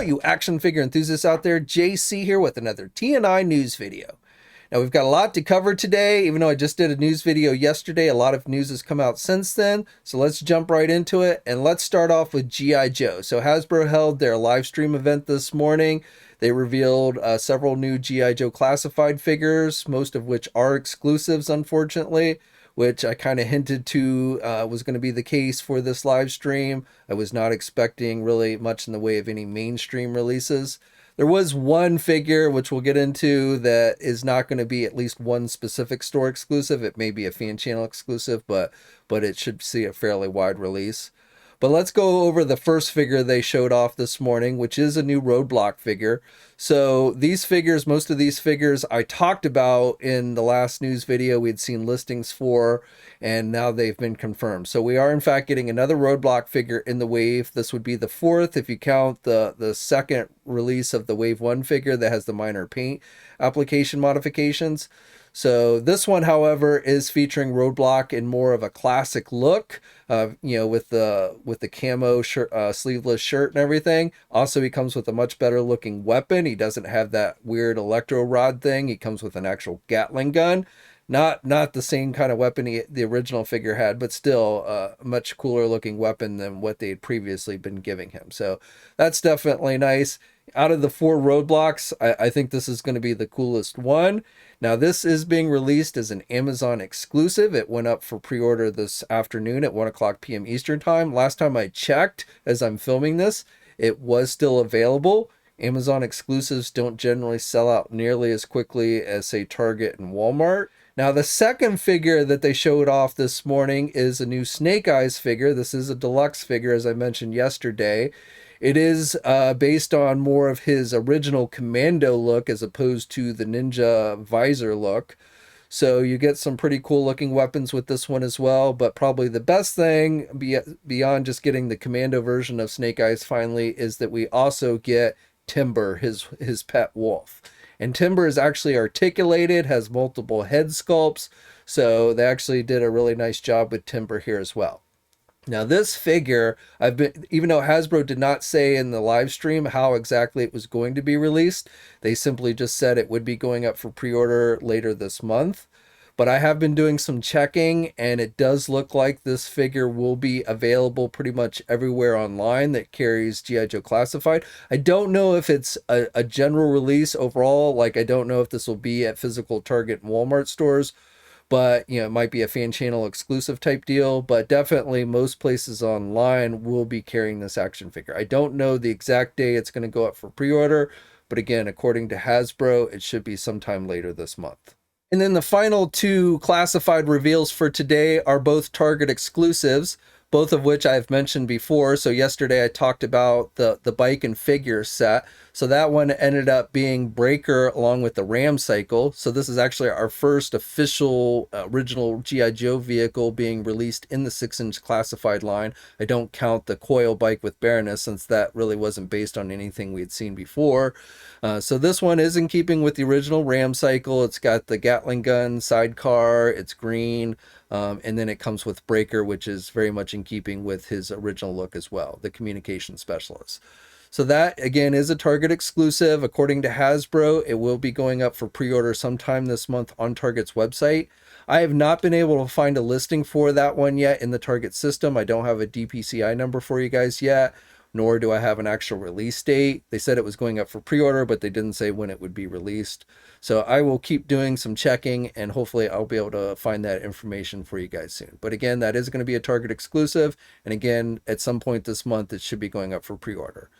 you action figure enthusiasts out there. JC here with another TNI news video. Now, we've got a lot to cover today. Even though I just did a news video yesterday, a lot of news has come out since then. So let's jump right into it. And let's start off with GIJoe. So Hasbro held their live stream event this morning. They revealed several new GIJoe classified figures, most of which are exclusives, unfortunately, which I kind of hinted to was going to be the case for this live stream. I was not expecting really much in the way of any mainstream releases. There was one figure, which we'll get into, that is not going to be at least one specific store exclusive. It may be a fan channel exclusive, but it should see a fairly wide release. But let's go over the first figure they showed off this morning, which is a new Roadblock figure. So these figures, most of these figures I talked about in the last news video we had seen listings for, and now they've been confirmed. So we are in fact getting another Roadblock figure in the wave. This would be the fourth if you count the second release of the Wave 1 figure that has the minor paint application modifications. So this one, however, is featuring Roadblock in more of a classic look, with the camo shirt, sleeveless shirt and everything. Also, he comes with a much better looking weapon. He doesn't have that weird electro rod thing. He comes with an actual Gatling gun. Not the same kind of weapon the original figure had, but still a much cooler looking weapon than what they had previously been giving him. So that's definitely nice. Out of the 4 Roadblocks, I think this is going to be the coolest one. Now, this is being released as an Amazon exclusive. It went up for pre-order this afternoon at 1 o'clock p.m. Eastern Time. Last time I checked, as I'm filming this, it was still available. Amazon exclusives don't generally sell out nearly as quickly as, say, Target and Walmart. Now, the second figure that they showed off this morning is a new Snake Eyes figure. This is a deluxe figure, as I mentioned yesterday. It is based on more of his original Commando look as opposed to the ninja visor look. So you get some pretty cool looking weapons with this one as well. But probably the best thing beyond just getting the Commando version of Snake Eyes finally is that we also get Timber, his pet wolf. And Timber is actually articulated, has multiple head sculpts. So they actually did a really nice job with Timber here as well. Now this figure, even though Hasbro did not say in the live stream how exactly it was going to be released, they simply just said it would be going up for pre-order later this month. But I have been doing some checking, and it does look like this figure will be available pretty much everywhere online that carries GIJoe Classified. I don't know if it's a general release overall. Like, I don't know if this will be at physical Target and Walmart stores, but it might be a fan channel exclusive type deal. But definitely most places online will be carrying this action figure. I don't know the exact day it's going to go up for pre-order, but again, according to Hasbro, it should be sometime later this month. And then the final 2 classified reveals for today are both Target exclusives, both of which I've mentioned before. So yesterday I talked about the bike and figure set. So that one ended up being Breaker along with the Ram Cycle. So this is actually our first official original GIJoe vehicle being released in the 6-inch classified line. I don't count the Kuiil bike with Baroness, since that really wasn't based on anything we had seen before. So this one is in keeping with the original Ram Cycle. It's got the Gatling gun sidecar, it's green, and then it comes with Breaker, which is very much in keeping with his original look as well, the communication specialist. So that, again, is a Target exclusive. According to Hasbro, it will be going up for pre-order sometime this month on Target's website. I have not been able to find a listing for that one yet in the Target system. I don't have a DPCI number for you guys yet, nor do I have an actual release date. They said it was going up for pre-order, but they didn't say when it would be released. So I will keep doing some checking, and hopefully I'll be able to find that information for you guys soon. But again, that is going to be a Target exclusive. And again, at some point this month, it should be going up for pre-order.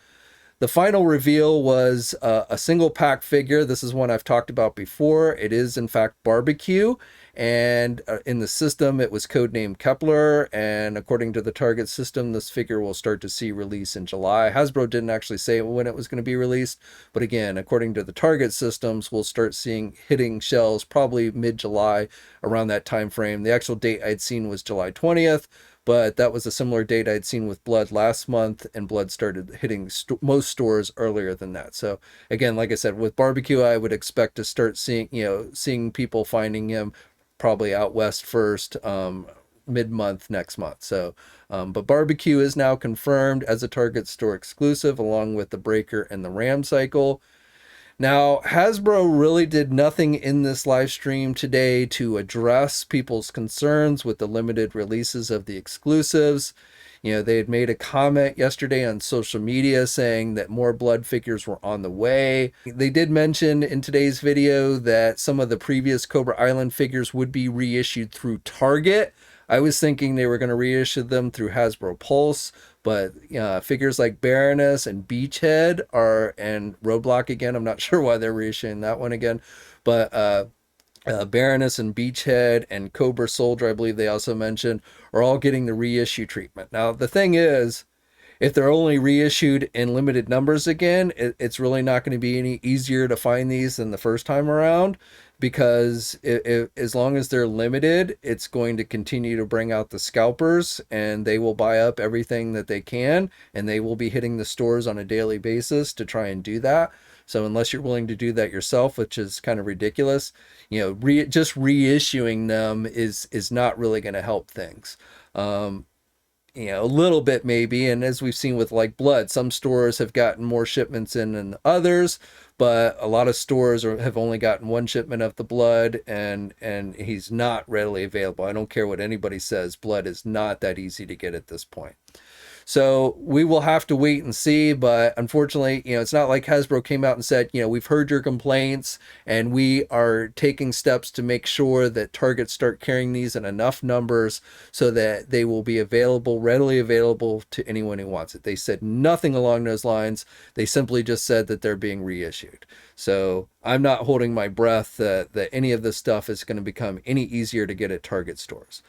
The final reveal was a single pack figure. This is one I've talked about before. It is in fact Barbecue, and in the system it was codenamed Kepler, and according to the Target system, this figure will start to see release in July. Hasbro didn't actually say when it was going to be released, but again, according to the Target systems, we'll start seeing hitting shelves probably mid-July, around that time frame. The actual date I'd seen was July 20th, but that was a similar date I'd seen with Bludd last month, and Bludd started hitting most stores earlier than that. So again, like I said, with Barbecue, I would expect to start seeing people finding him probably out west first, mid-month next month. So, but barbecue is now confirmed as a Target store exclusive, along with the Breaker and the Ram Cycle. Now, Hasbro really did nothing in this live stream today to address people's concerns with the limited releases of the exclusives. You know, they had made a comment yesterday on social media saying that more Bludd figures were on the way. They did mention in today's video that some of the previous Cobra Island figures would be reissued through Target. I was thinking they were going to reissue them through HasbroPulse, but figures like Baroness and Beachhead and Roadblock again, I'm not sure why they're reissuing that one again, but Baroness and Beachhead and Cobra Soldier, I believe they also mentioned, are all getting the reissue treatment. Now, the thing is, if they're only reissued in limited numbers again, it's really not going to be any easier to find these than the first time around, because as long as they're limited, it's going to continue to bring out the scalpers, and they will buy up everything that they can, and they will be hitting the stores on a daily basis to try and do that. So unless you're willing to do that yourself, which is kind of ridiculous, you know, just reissuing them is not really going to help things. You know, a little bit maybe, and as we've seen with like Bludd, some stores have gotten more shipments in than others, but a lot of stores have only gotten one shipment of the Bludd, and he's not readily available. I don't care what anybody says, Bludd is not that easy to get at this point. So we will have to wait and see, but unfortunately, you know, it's not like Hasbro came out and said, you know, we've heard your complaints and we are taking steps to make sure that Targets start carrying these in enough numbers so that they will be available, readily available to anyone who wants it. They said nothing along those lines. They simply just said that they're being reissued. So I'm not holding my breath that any of this stuff is going to become any easier to get at Target stores.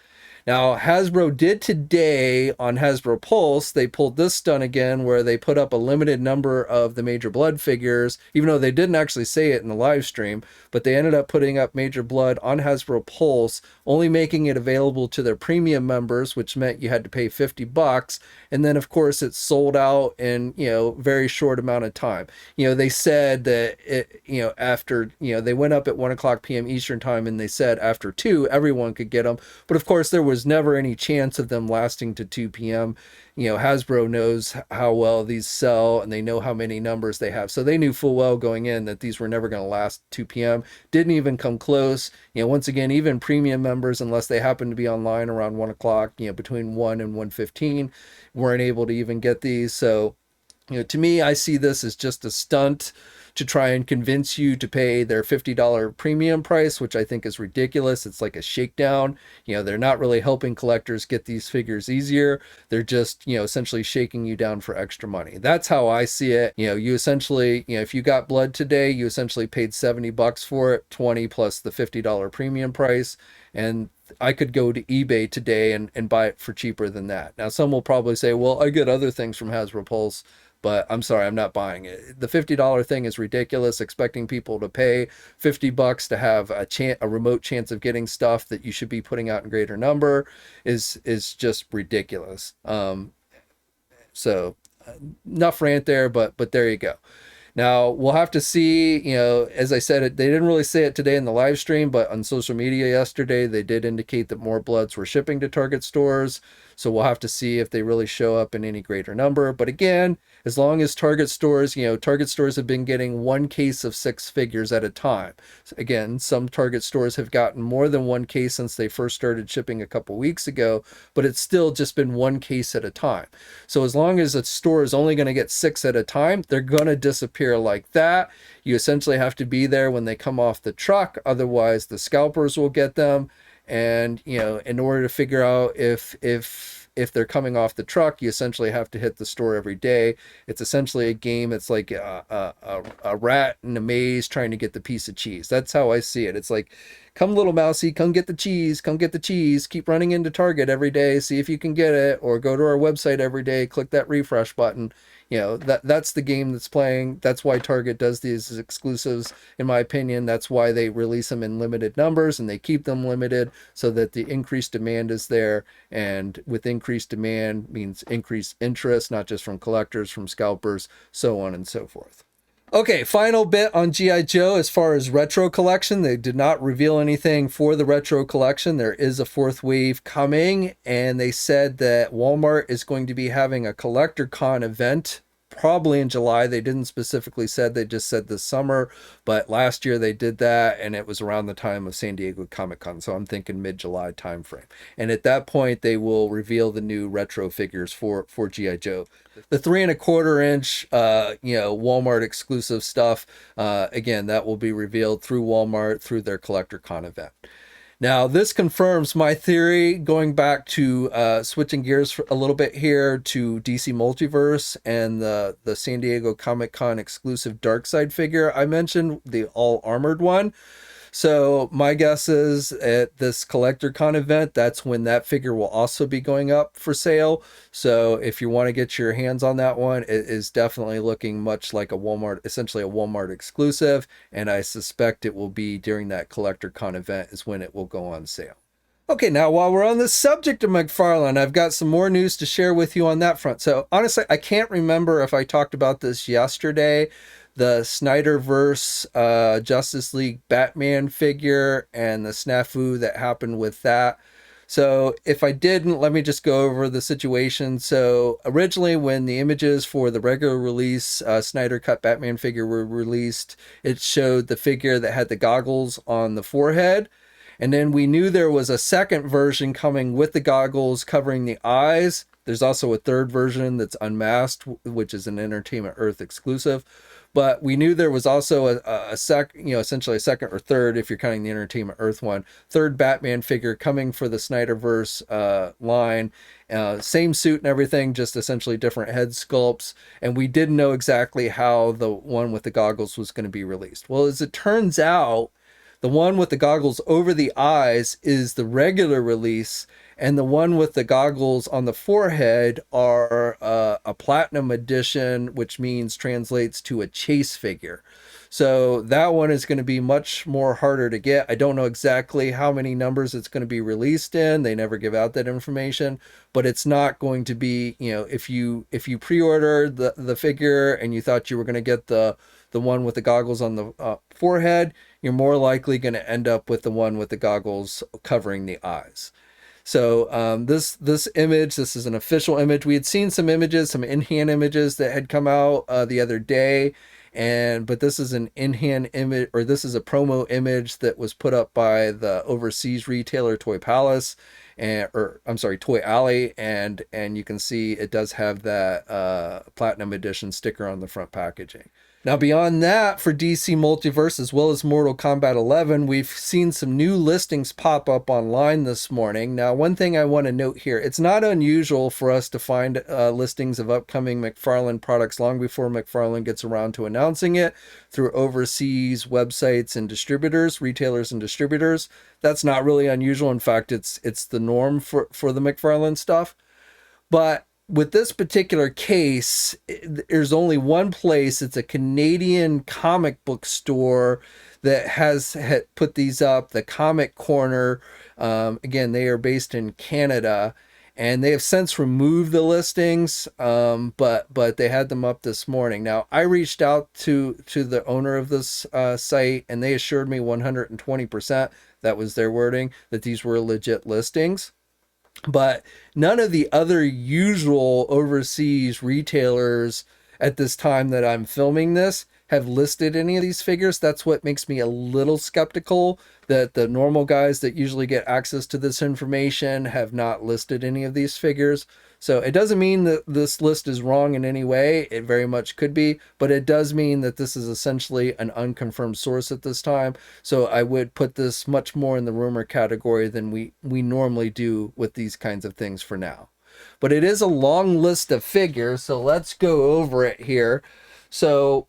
Now, Hasbro did today on HasbroPulse, they pulled this stunt again where they put up a limited number of the Major Bludd figures, even though they didn't actually say it in the live stream, but they ended up putting up Major Bludd on HasbroPulse, only making it available to their premium members, which meant you had to pay $50. And then, of course, it sold out in, you know, very short amount of time. You know, they said that, after, they went up at 1 o'clock p.m. Eastern time, and they said after 2, everyone could get them. But of course, there was never any chance of them lasting to 2 p.m. You know, Hasbro knows how well these sell, and they know how many numbers they have. So they knew full well going in that these were never going to last 2 p.m. Didn't even come close. You know, once again, even premium members, unless they happen to be online around 1 o'clock, between 1 and 1:15, weren't able to even get these. So, to me, I see this as just a stunt to try and convince you to pay their $50 premium price, which I think is ridiculous. It's like a shakedown. They're not really helping collectors get these figures easier. They're just, essentially shaking you down for extra money. That's how I see it. You essentially, if you got Bludd today, you essentially paid $70 for it, 20 plus the $50 premium price. And I could go to eBay today and buy it for cheaper than that. Now, some will probably say, well, I get other things from HasbroPulse, but I'm sorry, I'm not buying it. The $50 thing is ridiculous. Expecting people to pay $50 to have a remote chance of getting stuff that you should be putting out in greater number is just ridiculous. So enough rant there, but there you go. Now, we'll have to see, as I said, they didn't really say it today in the live stream, but on social media yesterday, they did indicate that more Bloods were shipping to Target stores. So we'll have to see if they really show up in any greater number. But again, as long as Target stores, Target stores have been getting 1 case of 6 figures at a time. So again, some Target stores have gotten more than 1 case since they first started shipping a couple weeks ago, but it's still just been 1 case at a time. So as long as a store is only going to get 6 at a time, they're going to disappear like that. You essentially have to be there when they come off the truck. Otherwise, the scalpers will get them. And, in order to figure out if they're coming off the truck, you essentially have to hit the store every day. It's essentially a game. It's like a rat in a maze trying to get the piece of cheese. That's how I see it. It's like, come little mousey, come get the cheese, come get the cheese. Keep running into Target every day, see if you can get it, or go to our website every day, click that refresh button. That's the game that's playing. That's why Target does these exclusives, in my opinion. That's why they release them in limited numbers, and they keep them limited so that the increased demand is there. And with increased demand means increased interest, not just from collectors, from scalpers, so on and so forth. Okay, final bit on G.I. Joe as far as retro collection. They did not reveal anything for the retro collection. There is a fourth wave coming, and they said that Walmart is going to be having a collector con event probably in July. They didn't specifically said, they just said this summer, but last year they did that, and it was around the time of San Diego Comic-Con, so I'm thinking mid-July timeframe. And at that point, they will reveal the new retro figures for G.I. Joe. The 3¼ inch, Walmart exclusive stuff, again, that will be revealed through Walmart through their collector con event. Now, this confirms my theory, going back to switching gears for a little bit here to DC Multiverse and the San Diego Comic-Con exclusive Darkseid figure I mentioned, the all armored one. So my guess is at this collector con event, that's when that figure will also be going up for sale. So if you want to get your hands on that one, it is definitely looking much like a Walmart, essentially a Walmart exclusive. And I suspect it will be during that collector con event is when it will go on sale. Okay, now while we're on the subject of McFarlane, I've got some more news to share with you on that front. So honestly, I can't remember if I talked about this yesterday. The Snyderverse Justice League Batman figure and the snafu that happened with that. So if I didn't, let me just go over the situation. So originally when the images for the regular release Snyder cut Batman figure were released, it showed the figure that had the goggles on the forehead. And then we knew there was a second version coming with the goggles covering the eyes. There's also a third version that's unmasked, which is an Entertainment Earth exclusive. But we knew there was also essentially a second or third, if you're counting the Entertainment Earth one, third Batman figure coming for the Snyderverse line. Same suit and everything, just essentially different head sculpts. And we didn't know exactly how the one with the goggles was going to be released. Well, as it turns out, the one with the goggles over the eyes is the regular release, and the one with the goggles on the forehead are a platinum edition, which translates to a chase figure. So that one is going to be much more harder to get. I don't know exactly how many numbers it's going to be released in. They never give out that information, but it's not going to be, if you pre-order the figure and you thought you were going to get the one with the goggles on the forehead, you're more likely going to end up with the one with the goggles covering the eyes. So this image, this is an official image. We had seen some images, some in-hand images that had come out the other day, but this is an in-hand image, or this is a promo image that was put up by the overseas retailer Toy Palace, Toy Alley, and you can see it does have that Platinum Edition sticker on the front packaging. Now, beyond that, for DC Multiverse as well as Mortal Kombat 11, we've seen some new listings pop up online this morning. Now, one thing I want to note here, it's not unusual for us to find listings of upcoming McFarlane products long before McFarlane gets around to announcing it through overseas websites and distributors, retailers and distributors. That's not really unusual. In fact, it's the norm for the McFarlane stuff. But with this particular case, there's only one place. It's a Canadian comic book store that has put these up, the Comic Corner. Again, they are based in Canada, and they have since removed the listings, but they had them up this morning. Now, I reached out to the owner of this site, and they assured me 120%, that was their wording, that these were legit listings. But none of the other usual overseas retailers at this time that I'm filming this have listed any of these figures. That's what makes me a little skeptical that the normal guys that usually get access to this information have not listed any of these figures. So it doesn't mean that this list is wrong in any way. It very much could be, but it does mean that this is essentially an unconfirmed source at this time. So I would put this much more in the rumor category than we normally do with these kinds of things for now. But it is a long list of figures, so let's go over it here. So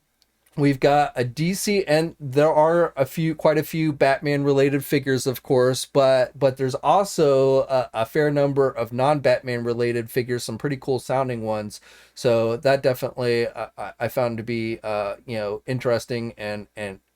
we've got a DC, and there are quite a few Batman related figures, of course, but there's also a fair number of non-Batman related figures, some pretty cool sounding ones. So that definitely I found to be interesting and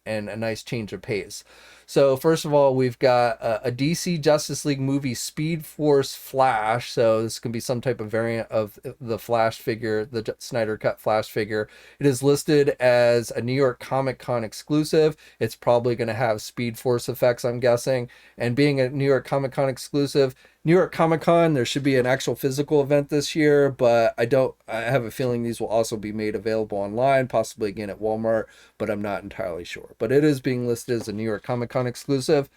a nice change of pace. So first of all, we've got a DC Justice League movie, Speed Force Flash. So this can be some type of variant of the Flash figure, the Snyder Cut Flash figure. It is listed as a New York Comic Con exclusive. It's probably going to have Speed Force effects, I'm guessing. And being a New York Comic Con exclusive, New York Comic Con, there should be an actual physical event this year, but I have a feeling these will also be made available online, possibly again at Walmart, but I'm not entirely sure. But it is being listed as a New York Comic Con exclusive.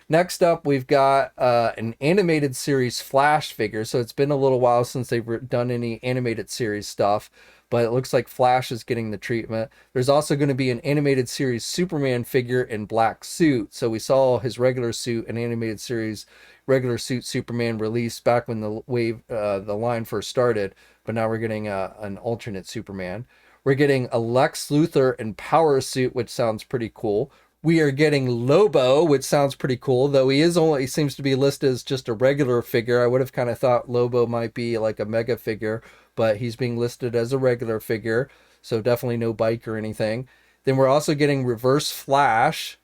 Next up, we've got an animated series Flash figure. So it's been a little while since they've done any animated series stuff, but it looks like Flash is getting the treatment. There's also going to be an animated series Superman figure in black suit. So we saw his regular suit, an animated series regular suit Superman released back when the line first started, but now we're getting an alternate Superman. We're getting a Lex Luthor in power suit, which sounds pretty cool. We are getting Lobo, which sounds pretty cool, though he seems to be listed as just a regular figure. I would have kind of thought Lobo might be like a mega figure, but he's being listed as a regular figure, so definitely no bike or anything. Then we're also getting Reverse Flash.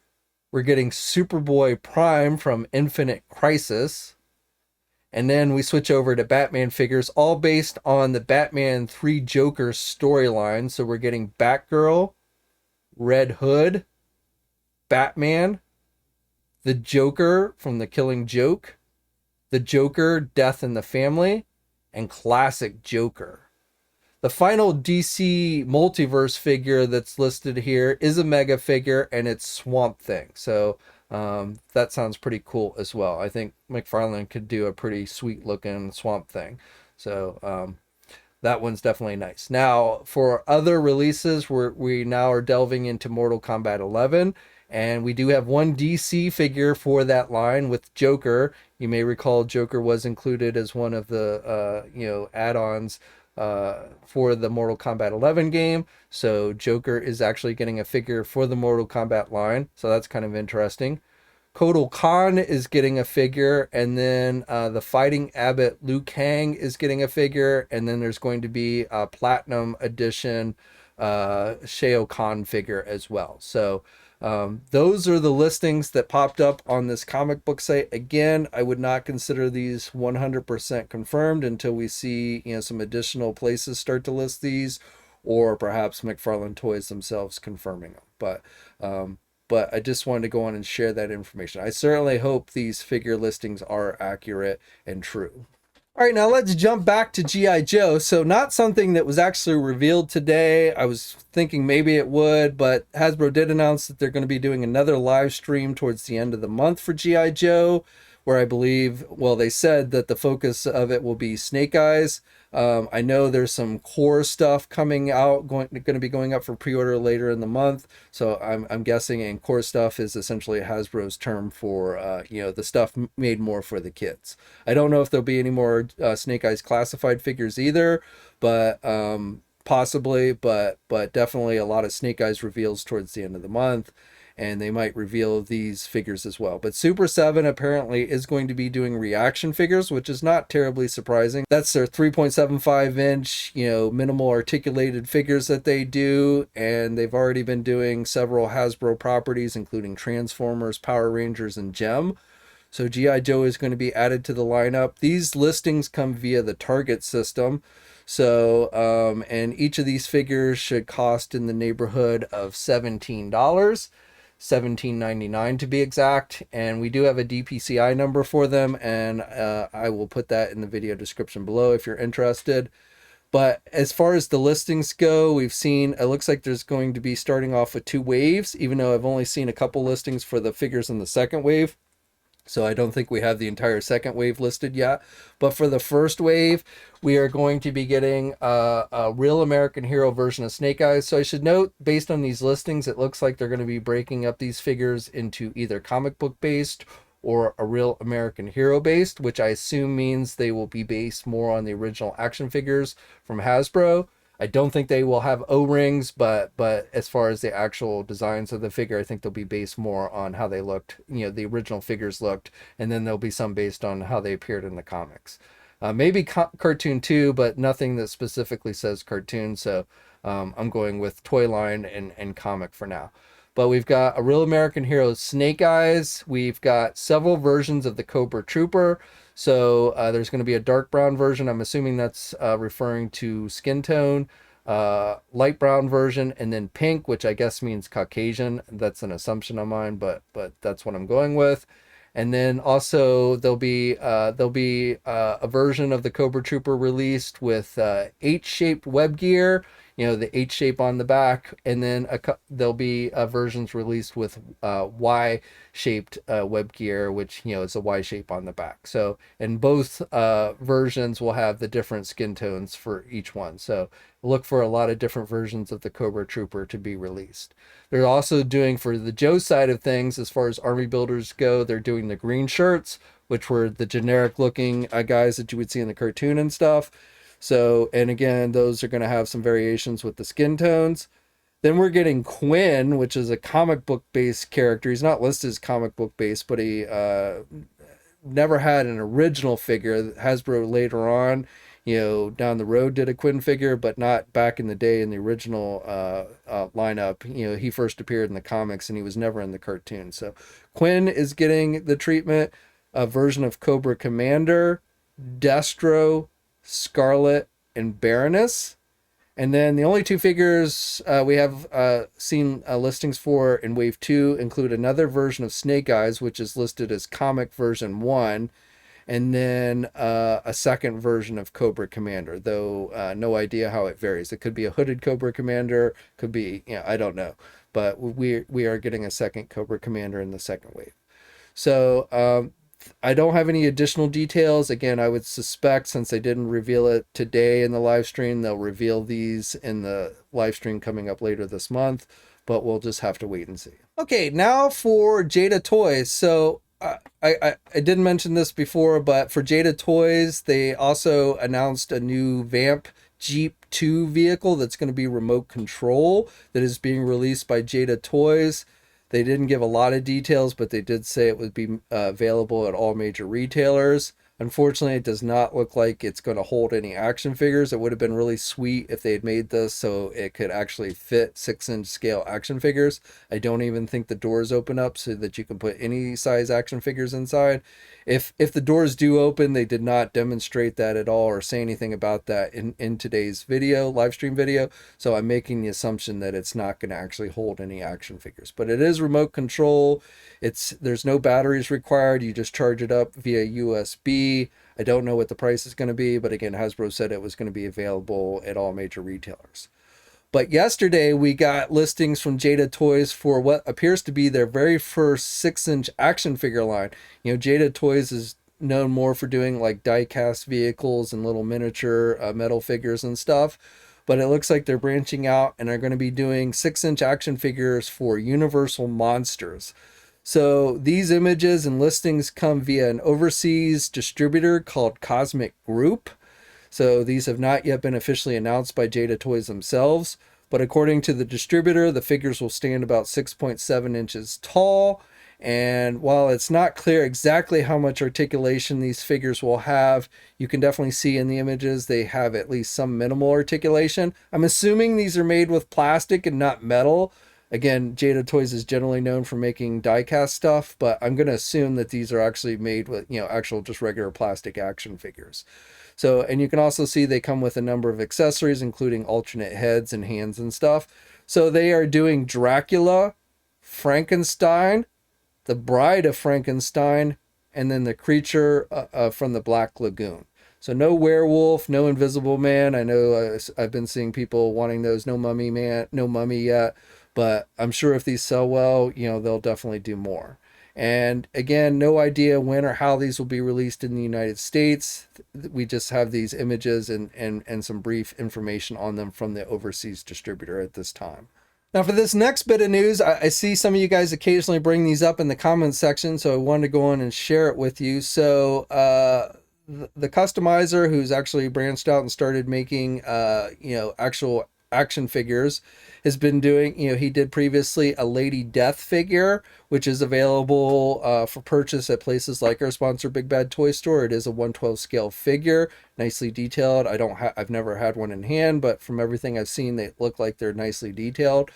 We're getting Superboy Prime from Infinite Crisis. And then we switch over to Batman figures, all based on the Batman 3 Joker storyline. So we're getting Batgirl, Red Hood, Batman, the Joker from The Killing Joke, the Joker, Death in the Family, and Classic Joker. The final DC Multiverse figure that's listed here is a mega figure, and it's Swamp Thing. So that sounds pretty cool as well. I think McFarlane could do a pretty sweet looking Swamp Thing. So that one's definitely nice. Now, for other releases, we now are delving into Mortal Kombat 11. And we do have one DC figure for that line with Joker. You may recall Joker was included as one of the add-ons for the Mortal Kombat 11 game. So Joker is actually getting a figure for the Mortal Kombat line. So that's kind of interesting. Kotal Khan is getting a figure, and then the Fighting Abbot Liu Kang is getting a figure, and then there's going to be a Platinum Edition Shao Kahn figure as well. So those are the listings that popped up on this comic book site. Again, I would not consider these 100% confirmed until we see some additional places start to list these, or perhaps McFarlane Toys themselves confirming them. But I just wanted to go on and share that information. I certainly hope these figure listings are accurate and true. All right, now let's jump back to G.I. Joe. So not something that was actually revealed today. I was thinking maybe it would, but Hasbro did announce that they're going to be doing another live stream towards the end of the month for G.I. Joe, where I believe, well, they said that the focus of it will be Snake Eyes. I know there's some core stuff coming out, going to be going up for pre-order later in the month. So I'm guessing, and core stuff is essentially Hasbro's term for the stuff made more for the kids. I don't know if there'll be any more Snake Eyes classified figures either, but possibly, but definitely a lot of Snake Eyes reveals towards the end of the month. And they might reveal these figures as well. But Super 7 apparently is going to be doing reaction figures, which is not terribly surprising. That's their 3.75 inch, minimal articulated figures that they do. And they've already been doing several Hasbro properties, including Transformers, Power Rangers, and Gem. So G.I. Joe is going to be added to the lineup. These listings come via the Target system. So, and each of these figures should cost in the neighborhood of $17. $17.99 to be exact, and we do have a DPCI number for them, and I will put that in the video description below if you're interested. But as far as the listings go, we've seen, it looks like there's going to be starting off with 2 waves, even though I've only seen a couple listings for the figures in the second wave. So I don't think we have the entire second wave listed yet. But for the first wave, we are going to be getting a Real American Hero version of Snake Eyes. So I should note, based on these listings, it looks like they're going to be breaking up these figures into either comic book based or a Real American Hero based, which I assume means they will be based more on the original action figures from Hasbro. I don't think they will have O-rings, but as far as the actual designs of the figure, I think they'll be based more on how they looked, the original figures looked, and then there'll be some based on how they appeared in the comics. Maybe cartoon too, but nothing that specifically says cartoon, so I'm going with toy line and comic for now. But we've got a Real American Hero Snake Eyes. We've got several versions of the Cobra Trooper. So there's going to be a dark brown version. I'm assuming that's referring to skin tone. Light brown version, and then pink, which I guess means Caucasian. That's an assumption on mine, but that's what I'm going with. And then also there'll be a version of the Cobra Trooper released with H-shaped web gear, the H shape on the back, and then there'll be versions released with Y-shaped web gear, which is a Y shape on the back. So, and both versions will have the different skin tones for each one. So look for a lot of different versions of the Cobra Trooper to be released. They're also doing, for the Joe side of things, as far as army builders go, they're doing the green shirts, which were the generic looking guys that you would see in the cartoon and stuff. So, and again, those are going to have some variations with the skin tones. Then we're getting Quinn, which is a comic book based character. He's not listed as comic book based, but he never had an original figure. Hasbro later on, down the road did a Quinn figure, but not back in the day in the original lineup. He first appeared in the comics and he was never in the cartoon. So Quinn is getting the treatment. A version of Cobra Commander, Destro, Scarlet, and Baroness. And then the only two figures we have seen listings for in Wave 2 include another version of Snake Eyes, which is listed as Comic Version 1, and then a second version of Cobra Commander, though no idea how it varies. It could be a hooded Cobra Commander, could be, I don't know. But we are getting a second Cobra Commander in the second wave. So I don't have any additional details. Again, I would suspect, since they didn't reveal it today in the live stream, they'll reveal these in the live stream coming up later this month, but we'll just have to wait and see. Okay, now for Jada Toys. So I didn't mention this before, but for Jada Toys, they also announced a new Vamp Jeep 2 vehicle that's going to be remote control that is being released by Jada Toys. They didn't give a lot of details, but they did say it would be available at all major retailers. Unfortunately, it does not look like it's going to hold any action figures. It would have been really sweet if they had made this so it could actually fit 6-inch scale action figures. I don't even think the doors open up so that you can put any size action figures inside. If the doors do open, they did not demonstrate that at all or say anything about that in today's video, live stream video. So I'm making the assumption that it's not going to actually hold any action figures. But it is remote control. There's no batteries required. You just charge it up via USB. I don't know what the price is going to be, but again, Hasbro said it was going to be available at all major retailers. But yesterday we got listings from Jada Toys for what appears to be their very first 6-inch action figure line. Jada Toys is known more for doing like die-cast vehicles and little miniature metal figures and stuff. But it looks like they're branching out and are going to be doing 6-inch action figures for Universal Monsters. So these images and listings come via an overseas distributor called Cosmic Group. So these have not yet been officially announced by Jada Toys themselves, but according to the distributor, the figures will stand about 6.7 inches tall. And while it's not clear exactly how much articulation these figures will have, you can definitely see in the images they have at least some minimal articulation. I'm assuming these are made with plastic and not metal. Again, Jada Toys is generally known for making die-cast stuff, but I'm going to assume that these are actually made with, actual just regular plastic action figures. So, and you can also see they come with a number of accessories, including alternate heads and hands and stuff. So they are doing Dracula, Frankenstein, the Bride of Frankenstein, and then the creature from the Black Lagoon. So no werewolf, no Invisible Man. I know I've been seeing people wanting those. No Mummy Man, no Mummy yet. But I'm sure if these sell well, they'll definitely do more. And again, no idea when or how these will be released in the United States. We just have these images and some brief information on them from the overseas distributor at this time. Now for this next bit of news, I see some of you guys occasionally bring these up in the comments section, so I wanted to go on and share it with you. So the customizer who's actually branched out and started making, actual action figures has been doing, he did previously a Lady Death figure, which is available for purchase at places like our sponsor Big Bad Toy Store. It is a 1/12 scale figure, nicely detailed. I've never had one in hand, but from everything I've seen, they look like they're nicely detailed.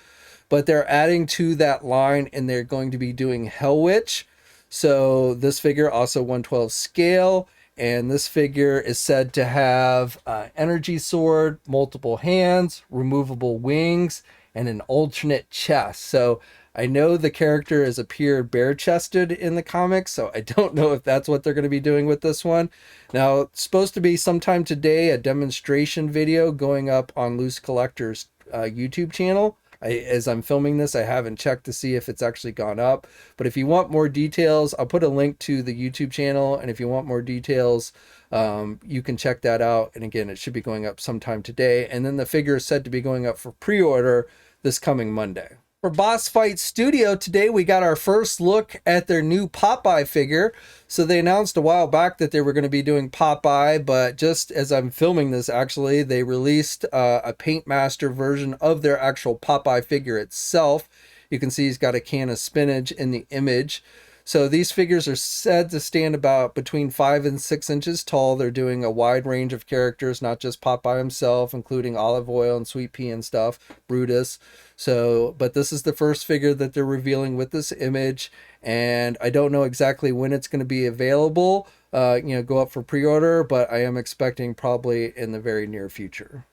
but they're adding to that line and they're going to be doing Hellwitch. So this figure also 1/12 scale, and this figure is said to have energy sword, multiple hands, removable wings, and an alternate chest. So I know the character has appeared bare-chested in the comics, so I don't know if that's what they're going to be doing with this one. Now, it's supposed to be sometime today a demonstration video going up on Loosecollector's YouTube channel. As I'm filming this, I haven't checked to see if it's actually gone up. But if you want more details, I'll put a link to the YouTube channel. And if you want more details, you can check that out. And again, it should be going up sometime today. And then the figure is said to be going up for pre-order this coming Monday. For Boss Fight Studio, today we got our first look at their new Popeye figure. So they announced a while back that they were going to be doing Popeye, but just as I'm filming this, actually, they released a Paint Master version of their actual Popeye figure itself. You can see he's got a can of spinach in the image. So these figures are said to stand about between 5 and 6 inches tall. They're doing a wide range of characters, not just Popeye himself, including Olive Oil and Sweet Pea and stuff, Brutus. So, but this is the first figure that they're revealing with this image, and I don't know exactly when it's going to be available, go up for pre-order, but I am expecting probably in the very near future.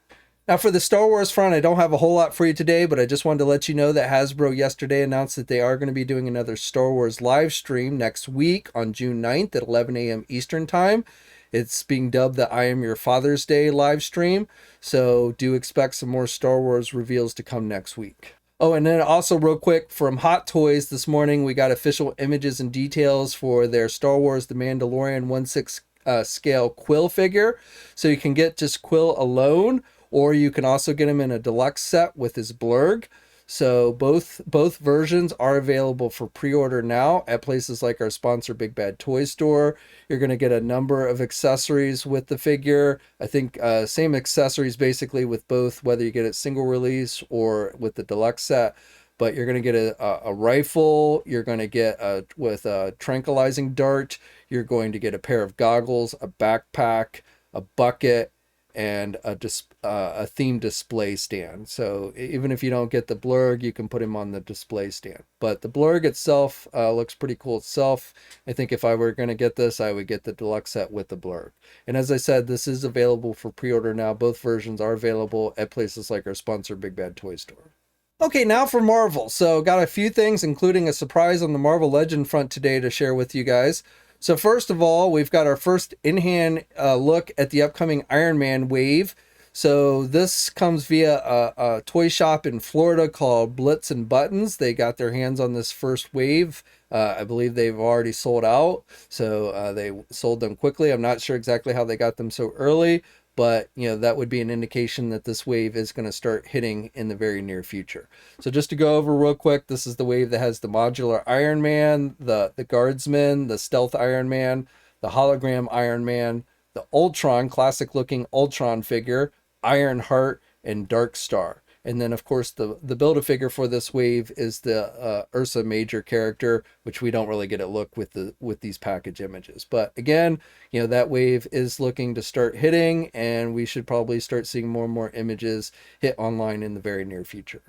Now for the Star Wars front, I don't have a whole lot for you today, but I just wanted to let you know that Hasbro yesterday announced that they are going to be doing another Star Wars live stream next week on June 9th at 11 a.m. Eastern Time. It's being dubbed the I Am Your Father's Day live stream, so do expect some more Star Wars reveals to come next week. Oh, and then also real quick, from Hot Toys this morning, we got official images and details for their Star Wars The Mandalorian 1/6 scale Kuiil figure. So you can get just Kuiil alone, or you can also get him in a deluxe set with his blurg. So both versions are available for pre-order now at places like our sponsor Big Bad Toy Store. You're going to get a number of accessories with the figure. I think same accessories basically with both, whether you get it single release or with the deluxe set. But you're going to get a rifle, you're going to get with a tranquilizing dart, you're going to get a pair of goggles, a backpack, a bucket, and a themed display stand. So even if you don't get the blurg, you can put him on the display stand. But the blurg itself looks pretty cool itself. I think if I were going to get this, I would get the deluxe set with the blurg. And as I said, this is available for pre-order now. Both versions are available at places like our sponsor, Big Bad Toy Store. Okay, now for Marvel. So got a few things, including a surprise on the Marvel Legend front today to share with you guys. So first of all, we've got our first in-hand look at the upcoming Iron Man wave. So this comes via a toy shop in Florida called Blitz and Buttons. They got their hands on this first wave. I believe they've already sold out. So they sold them quickly. I'm not sure exactly how they got them so early, but that would be an indication that this wave is going to start hitting in the very near future. So just to go over real quick, this is the wave that has the modular Iron Man, the Guardsman, the Stealth Iron Man, the Hologram Iron Man, the Ultron, classic looking Ultron figure, Ironheart, and Dark Star. And then, of course, the Build-A-Figure for this wave is the Ursa Major character, which we don't really get a look with these package images. But again, that wave is looking to start hitting, and we should probably start seeing more and more images hit online in the very near future.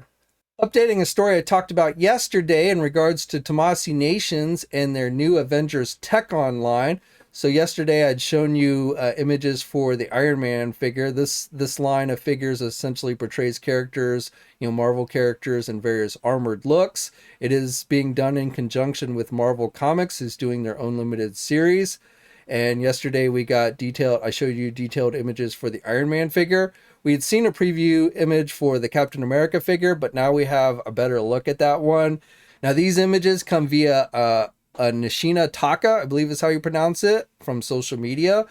Updating a story I talked about yesterday in regards to Tomasi Nations and their new Avengers Tech Online. So yesterday I'd shown you images for the Iron Man figure. This line of figures essentially portrays characters, Marvel characters in various armored looks. It is being done in conjunction with Marvel Comics, who's doing their own limited series. And yesterday I showed you detailed images for the Iron Man figure. We had seen a preview image for the Captain America figure, but now we have a better look at that one. Now these images come via Nishina Taka, I believe is how you pronounce it, from social media.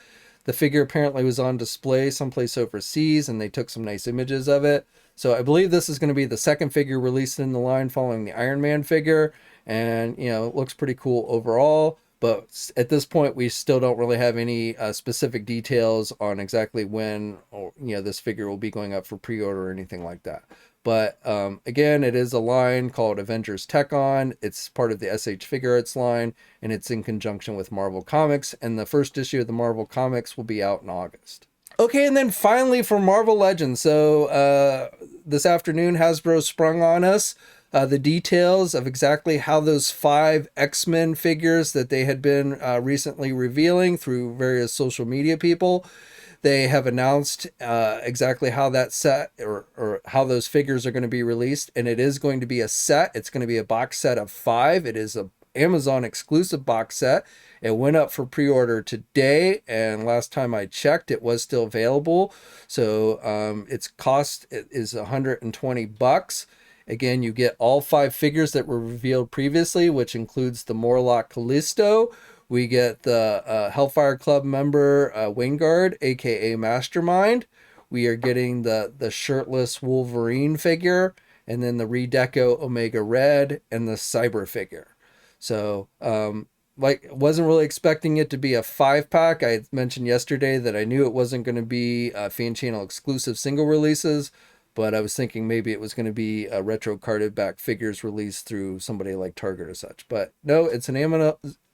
The figure apparently was on display someplace overseas, and they took some nice images of it. So I believe this is going to be the second figure released in the line following the Iron Man figure, and it looks pretty cool overall. But at this point, we still don't really have any specific details on exactly when this figure will be going up for pre-order or anything like that. But again, it is a line called Avengers Tech On. It's part of the SH Figuarts line, and it's in conjunction with Marvel Comics. And the first issue of the Marvel Comics will be out in August. Okay, and then finally for Marvel Legends. So this afternoon, Hasbro sprung on us the details of exactly how those 5 X-Men figures that they had been recently revealing through various social media people. They have announced exactly how that set or how those figures are going to be released. And it is going to be a set. It's going to be a box set of 5. It is a Amazon exclusive box set. It went up for pre-order today, and last time I checked, it was still available. So its cost is $120. Again, you get all 5 figures that were revealed previously, which includes the Morlock Callisto. We get the Hellfire Club member Wingard, aka Mastermind. We are getting the shirtless Wolverine figure, and then the Redeco Omega Red and the Cyber figure. So, wasn't really expecting it to be a 5-pack. I mentioned yesterday that I knew it wasn't going to be fan channel exclusive single releases, but I was thinking maybe it was going to be a retro carded back figures released through somebody like Target or such. But no, it's an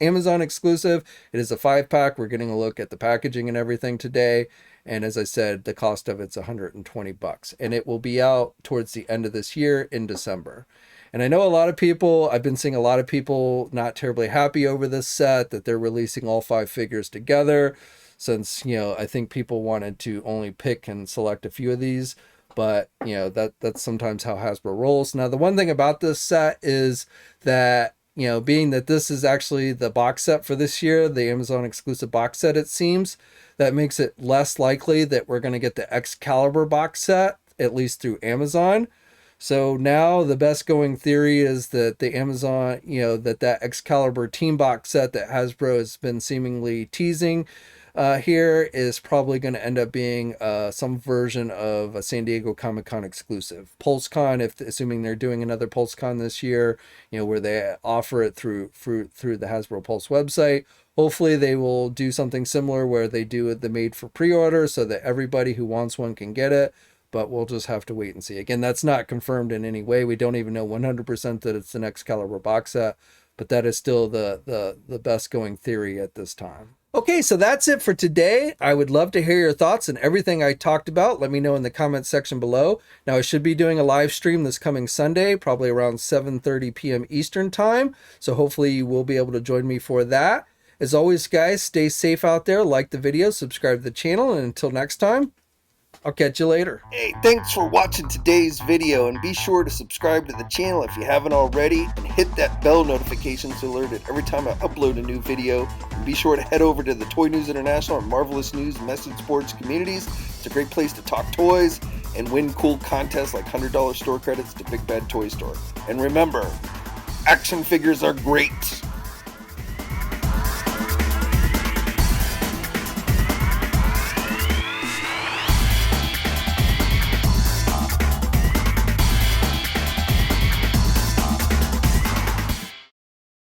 Amazon exclusive. It is a 5-pack. We're getting a look at the packaging and everything today. And as I said, the cost of it's $120. And it will be out towards the end of this year in December. And I know a lot of people, I've been seeing a lot of people not terribly happy over this set, that they're releasing all 5 figures together, since, I think people wanted to only pick and select a few of these. But, that's sometimes how Hasbro rolls. Now, the one thing about this set is that, being that this is actually the box set for this year, the Amazon exclusive box set, it seems, that makes it less likely that we're going to get the Excalibur box set, at least through Amazon. So now the best going theory is that the Amazon, that Excalibur team box set that Hasbro has been seemingly teasing here is probably going to end up being some version of a San Diego Comic-Con exclusive. PulseCon, assuming they're doing another PulseCon this year, where they offer it through the HasbroPulse website. Hopefully they will do something similar where they do the made for pre-order so that everybody who wants one can get it. But we'll just have to wait and see. Again, that's not confirmed in any way. We don't even know 100% that it's the next Excalibur box set, but that is still the best going theory at this time. Okay, so that's it for today. I would love to hear your thoughts on everything I talked about. Let me know in the comments section below. Now, I should be doing a live stream this coming Sunday, probably around 7:30 p.m. Eastern time. So hopefully you will be able to join me for that. As always, guys, stay safe out there. Like the video, subscribe to the channel, and until next time, I'll catch you later. Hey, thanks for watching today's video, and be sure to subscribe to the channel if you haven't already, and hit that bell notification to alert it every time I upload a new video. And be sure to head over to the Toy News International and Marvelous News message boards communities. It's a great place to talk toys and win cool contests like $100 store credits to Big Bad Toy Store. And remember, action figures are great.